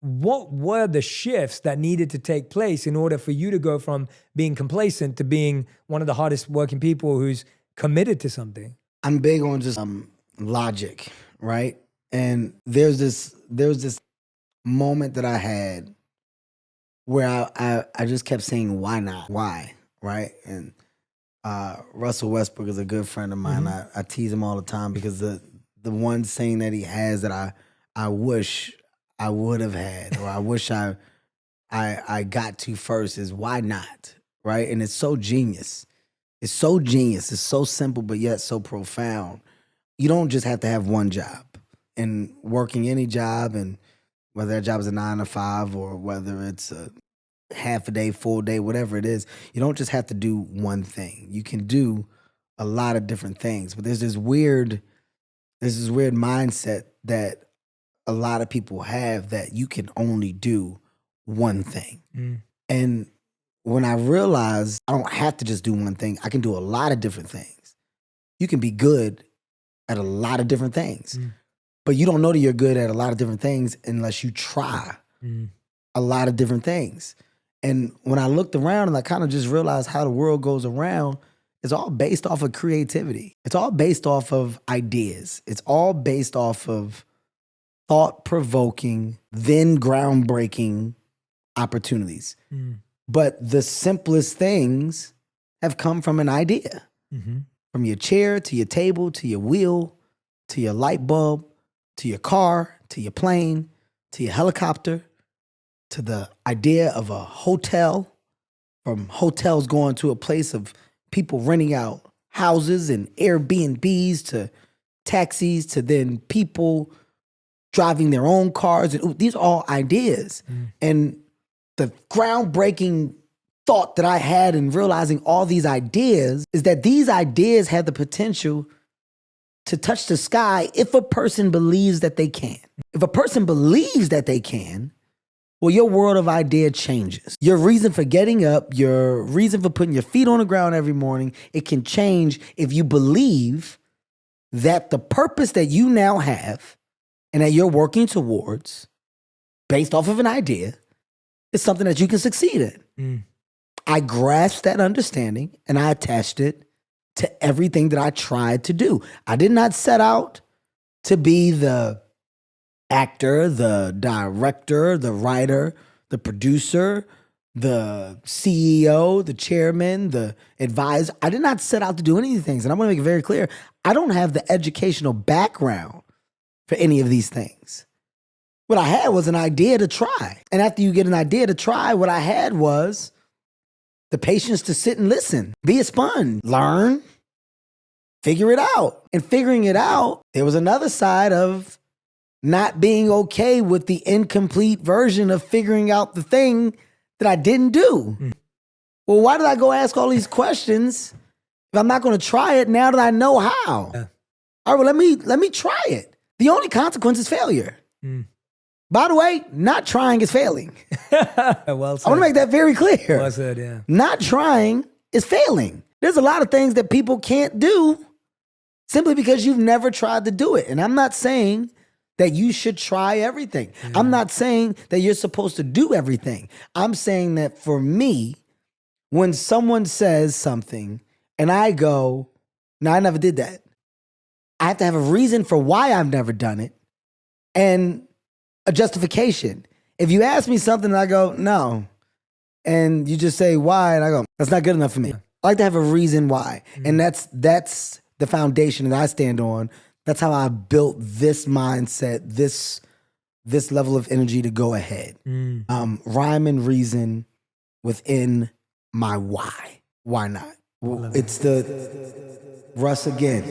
what were the shifts that needed to take place in order for you to go from being complacent to being one of the hardest working people who's committed to something? I'm big on just logic, right? And there's this moment that I had where I just kept saying, why not? Why? Right? And Russell Westbrook is a good friend of mine. I tease him all the time because the one saying that he has that I wish I would have had, or I wish I got to first, is why not? Right? And it's so genius. It's so genius. It's so simple, but yet so profound. You don't just have to have one job. And working any job, and whether that job is a 9 to 5 or whether it's a half a day, full day, whatever it is, you don't just have to do one thing. You can do a lot of different things. But there's this weird mindset that a lot of people have that you can only do one thing. And when I realized I don't have to just do one thing, I can do a lot of different things. You can be good at a lot of different things. But you don't know that you're good at a lot of different things unless you try a lot of different things. And when I looked around and I kind of just realized how the world goes around, it's all based off of creativity. It's all based off of ideas. It's all based off of thought-provoking, then groundbreaking opportunities. But the simplest things have come from an idea. From your chair to your table to your wheel to your light bulb to your car to your plane to your helicopter to the idea of a hotel, from hotels going to a place of people renting out houses and Airbnbs to taxis to then people driving their own cars. And these are all ideas. And the groundbreaking thought that I had in realizing all these ideas is that these ideas have the potential to touch the sky if a person believes that they can. If a person believes that they can, well, your world of idea changes. Your reason for getting up, your reason for putting your feet on the ground every morning, it can change if you believe that the purpose that you now have and that you're working towards, based off of an idea, is something that you can succeed in. I grasped that understanding and I attached it to everything that I tried to do. I did not set out to be the actor, the director, the writer, the producer, the CEO, the chairman, the advisor. I did not set out to do any of these things. And I want to make it very clear, I don't have the educational background for any of these things. What I had was an idea to try. And after you get an idea to try, what I had was the patience to sit and listen, be a sponge, learn, figure it out. And figuring it out, there was another side of not being okay with the incomplete version of figuring out the thing that I didn't do. Well, why did I go ask all these questions if I'm not going to try it now that I know how? All right, well, let me try it. The only consequence is failure. By the way, not trying is failing. Well said. I want to make that very clear. Well said, yeah. Not trying is failing. There's a lot of things that people can't do simply because you've never tried to do it. And I'm not saying that you should try everything. I'm not saying that you're supposed to do everything. I'm saying that for me, when someone says something and I go, no, I never did that, I have to have a reason for why I've never done it and a justification. If you ask me something and I go, no, and you just say why, and I go, that's not good enough for me. I like to have a reason why. And that's the foundation that I stand on. That's how I built this mindset, this level of energy to go ahead. Rhyme and reason within my why. Why not? Well, it's the Russ again.